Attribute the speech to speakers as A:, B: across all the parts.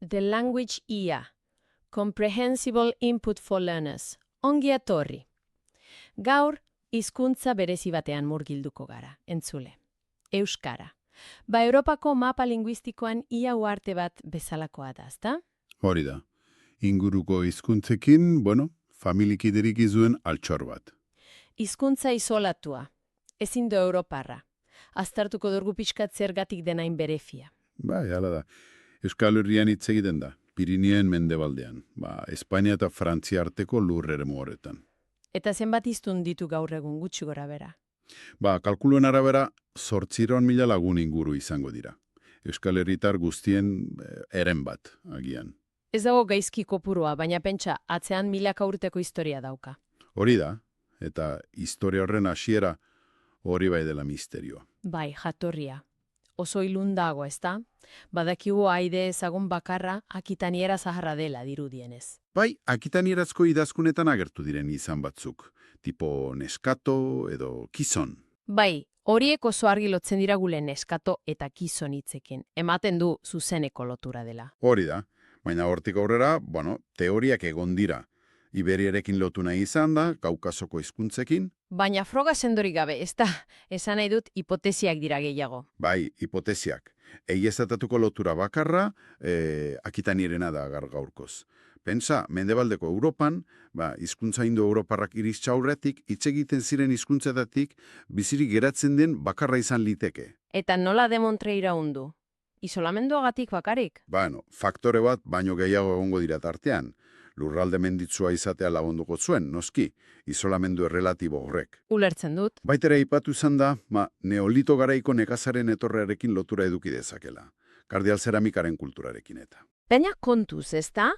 A: The Language IA, Comprehensible Input for Learners, ongi etorri. Gaur, hizkuntza berezi batean murgilduko gara, entzule. Euskara. Ba Europako mapa linguistikoan ia uharte bat bezalakoa da, ezta?
B: Hori da. Inguruko hizkuntzekin, familikiderik izuen altxor bat.
A: Hizkuntza isolatua. Ezin do Europarra. Aztertuko dugu pixkat zergatik denain berefia.
B: Bai, hala da. Euskal Herrian hitz egiten da. Pirinien mendebaldean. Espainia eta Frantzia arteko lur eremu horretan.
A: Eta zenbat hiztun ditu gaur egun gutxi gora bera?
B: Kalkuluen arabera, 800.000 lagun inguru izango dira. Euskal Herritar guztien eren bat, agian.
A: Ez dago gaizki kopurua, baina pentsa, atzean milaka urteko historia dauka.
B: Hori da, eta historia horren hasiera hori bai dela misterioa.
A: Bai, jatorria. Oso ilun dago, ezta? Badakigu aide ezagun bakarra akitaniera zaharra dela dirudienez.
B: Bai, akitanierazko idazkunetan agertu diren izan batzuk, tipo neskato edo kizon.
A: Bai, horiek oso argi lotzen dira gule neskato eta kizon hitzekin. Ematen du zuzeneko lotura dela.
B: Hori da, baina hortik aurrera, teoriak egon dira. Iberiarekin lotu nahi izan da, Kaukasoko hizkuntzekin.
A: Baina froga sendorik gabe, ezta? Esan nahi dut hipotesiak dira gehiago.
B: Bai, hipotesiak. Egiaztatuko lotura bakarra, akitanierena da gaurkoz. Pentsa, mendebaldeko Europan, hizkuntza indo-europarrak iristza aurretik, hitz egiten ziren hizkuntzetatik, bizirik geratzen den bakarra izan liteke.
A: Eta nola demontre iraundu? Isolamenduagatik bakarik?
B: Faktore bat baino gehiago egongo dira tartean. Lurralde menditzua izatea lagunduko zuen, noski, isolamendu errelatibo horrek.
A: Ulertzen dut.
B: Baitera aipatu izan da, neolito garaiko nekazaren etorrearekin lotura eduki dezakela. Kardial zeramikaren kulturarekin eta.
A: Baina kontuz, ezta?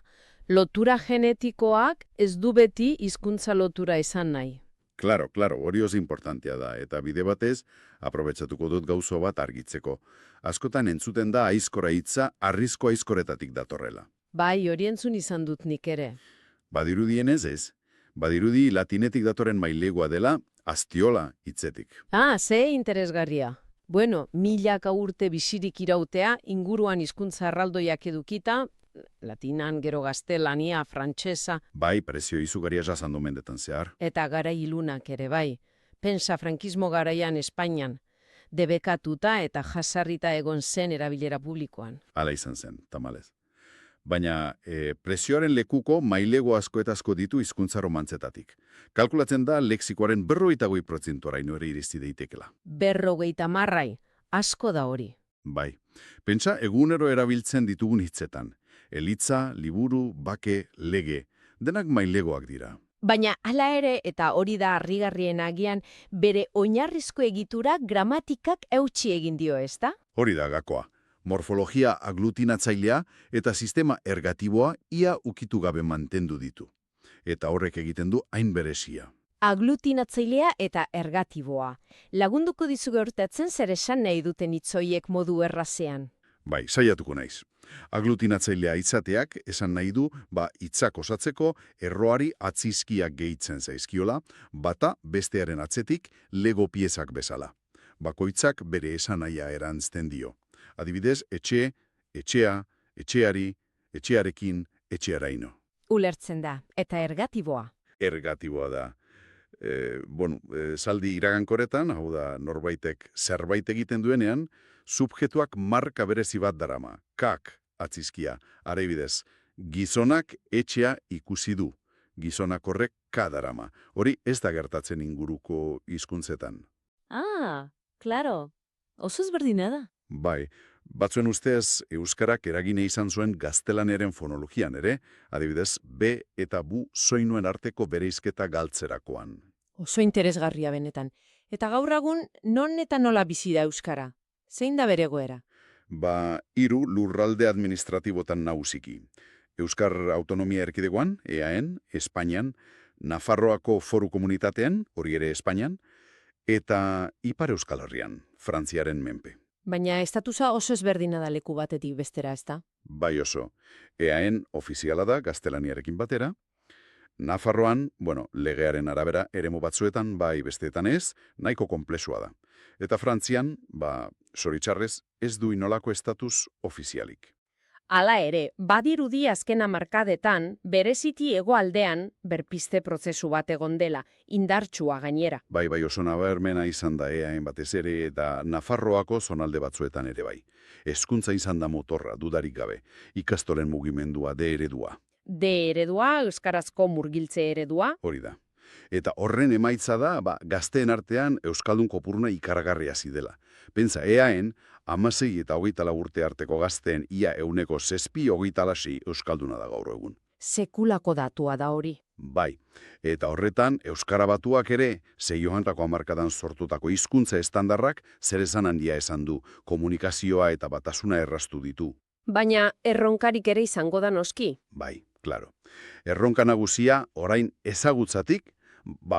A: Lotura genetikoak ez du beti hizkuntza lotura izan nahi.
B: Claro, hori oso importantea da, eta bide batez, aprobetxatuko dut gauzo bat argitzeko. Askotan entzuten da aizkora hitza harrizko aizkoretatik datorrela.
A: Bai, hori entzun izan dut nik ere.
B: Badirudienez ez. Badirudi latinetik datorren mailegua dela astiola hitzetik.
A: Ze interesgarria. Milaka urte bizirik irautea, inguruan hizkuntza erraldoiak edukita, latinan, gero gaztelania, frantsesa.
B: Bai, prezio izugarria jasandu mendetan zehar.
A: Eta garai ilunak ere bai. Pensa frankismo garaian Espainian. Debekatuta eta jasarrita egon zen erabilera publikoan.
B: Hala izan zen, tamalez. Baina prezioaren lekuko mailego asko eta asko ditu hizkuntza romantzetatik. Kalkulatzen da lexikoaren 58%raino ere iristi daitekela.
A: 50 asko da hori.
B: Bai. Pentsa egunero erabiltzen ditugun hitzetan. Elitza, liburu, bake, lege. Denak mailegoak dira.
A: Baina hala ere, eta hori da harrigarrien agian, bere oinarrizko egitura gramatikak eutsi egin dio, ezta?
B: Hori da gakoa. Morfologia aglutinatzailea eta sistema ergatiboa ia ukitu gabe mantendu ditu. Eta horrek egiten du hain berezia.
A: Aglutinatzailea eta ergatiboa. Lagunduko dizu gertatzen zer esan nahi duten hitzoiek modu errazean.
B: Bai, saiatuko naiz. Aglutinatzailea izateak esan nahi du, hitzak osatzeko erroari atzizkiak gehitzen zaizkiola, bata bestearen atzetik lego piezak bezala. Bakoitzak bere esanahia erantzten dio. Adibidez, etxe, etxea, etxeari, etxearekin, etxearaino.
A: Ulertzen da. Eta ergatiboa?
B: Ergatiboa da. Zaldi iragankoretan, hau da norbaitek zerbait egiten duenean, subjetuak marka berezi bat darama. Kak, atzizkia. Adibidez, gizonak etxea ikusi du. Gizonak horrek ka darama. Hori ez da gertatzen inguruko hizkuntzetan.
A: Claro. Oso ezberdina da.
B: Bai, batzuen ustez euskarak eragine izan zuen gaztelaneren fonologian ere, adibidez, B eta bu soinuen arteko bereizketa galtzerakoan.
A: Oso interesgarria benetan. Eta gaur egun non eta nola bizi da euskara? Zein da bere egoera?
B: 3 lurralde administratibotan nagusiki. Euskar Autonomia Erkidegoan, EAEn, Espainian, Nafarroako Foru Komunitatean, hori ere Espainian, eta Ipar Euskal Herrian, Frantziaren menpe.
A: Baina estatusa oso ezberdina da leku batetik bestera, ezta?
B: Bai oso. EAEn ofiziala da gaztelaniarekin batera. Nafarroan, legearen arabera eremu batzuetan bai besteetan ez, nahiko konplexua da. Eta Frantzian, zoritxarrez, ez du inolako estatus ofizialik.
C: Hala ere, badirudi azken hamarkadetan, bereziki hegoaldean berpizte prozesu bat egon dela, indartsua gainera.
B: Bai, oso nabarmena izan da eaen batez ere eta Nafarroako zonalde batzuetan ere bai. Hezkuntza izan da motorra, dudarik gabe. Ikastolen mugimendua, D eredua.
C: D eredua, euskarazko murgiltze eredua,
B: Hori da. Eta horren emaitza da, gazteen artean euskaldun kopuruna ikaragarria zidela. Pentsa, eaen, 16 eta 24 urte arteko gazteen ia 6,6 euskalduna da gaur egun.
C: sekulako datua da hori.
B: Bai, eta horretan, euskara batuak ere, 60ko hamarkadan sortutako hizkuntza estandarrak zer esan handia esan du, komunikazioa eta batasuna erraztu ditu.
C: Baina erronkarik ere izango da noski.
B: Bai, claro. Erronka nagusia, orain ezagutzatik,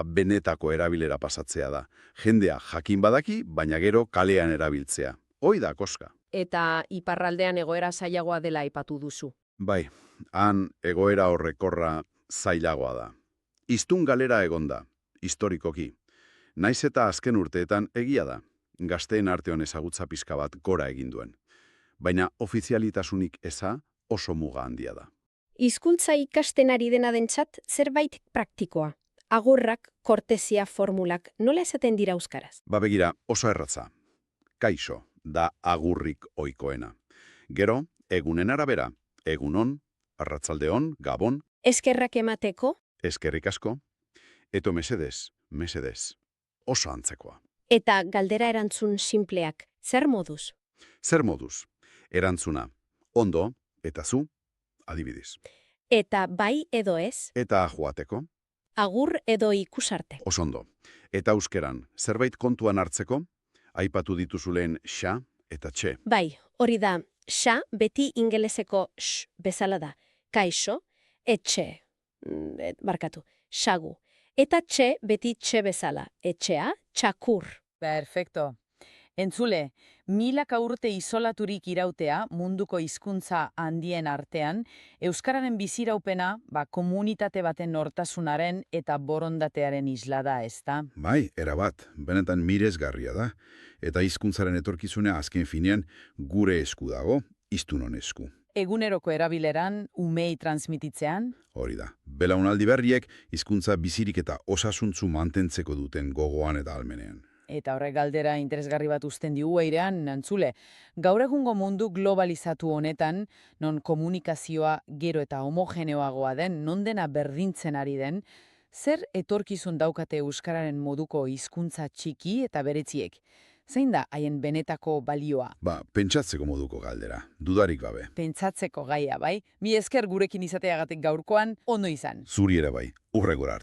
B: benetako erabilera pasatzea da. Jendea jakin badaki, baina gero kalean erabiltzea. Hoi da, koska.
C: Eta iparraldean egoera zailagoa dela aipatu duzu.
B: Bai, han egoera horrekorra zailagoa da. Hiztun galera egonda, historikoki. Naiz eta azken urteetan egia da, gazteen artean ezagutza pixka bat gora egin duen. Baina ofizialitasunik eza oso muga handia da.
D: Hizkuntza ikasten ari dena dentzat zerbait praktikoa. Agurrak, kortesia formulak, nola esaten dira euskaraz?
B: Begira, oso erratza. Kaixo da agurrik ohikoena. Gero, egunen arabera, egunon, arratzaldeon, gabon,
D: Eskerrak emateko,
B: eskerrik asko, eto mesedez, mesedez. Oso antzekoa.
D: eta galdera erantzun sinpleak, zer moduz?
B: Zer moduz? Erantzuna, ondo, eta zu, adibidez.
D: Eta bai edo ez,
B: Eta joateko,
D: agur edo ikusarte.
B: oso ondo. Eta euskeran, zerbait kontuan hartzeko, aipatu dituzuleen xa eta txe.
D: Bai, hori da, xa beti ingeleseko sh bezala da. Kaixo, etxe, xagu. Eta txe beti txe bezala, etxea, txakur.
E: Perfecto. Entzule, milaka urte isolaturik irautea munduko hizkuntza handien artean, euskararen biziraupena, komunitate baten nortasunaren eta borondatearen isla da, ezta?
B: Bai, erabat, benetan miresgarria da. Eta hizkuntzaren etorkizunea azken finean gure esku dago, hiztunon esku.
E: Eguneroko erabileran, umei transmititzean,
B: Hori da, belaunaldi berriek hizkuntza bizirik eta osasuntzu mantentzeko duten gogoan eta almenean.
E: eta horrek galdera interesgarri bat uzten digu eirean, entzule. Gaur egungo mundu globalizatu honetan, non komunikazioa gero eta homogeneoagoa den, non dena berdintzen ari den, zer etorkizun daukate euskararen moduko hizkuntza txiki eta beretziek? Zein da haien benetako balioa?
B: Pentsatzeko moduko galdera, dudarik gabe.
E: Pentsatzeko gaia, bai? Mi esker gurekin izateagatik gaurkoan, ondo izan.
B: Zuri ere bai, urregora arte.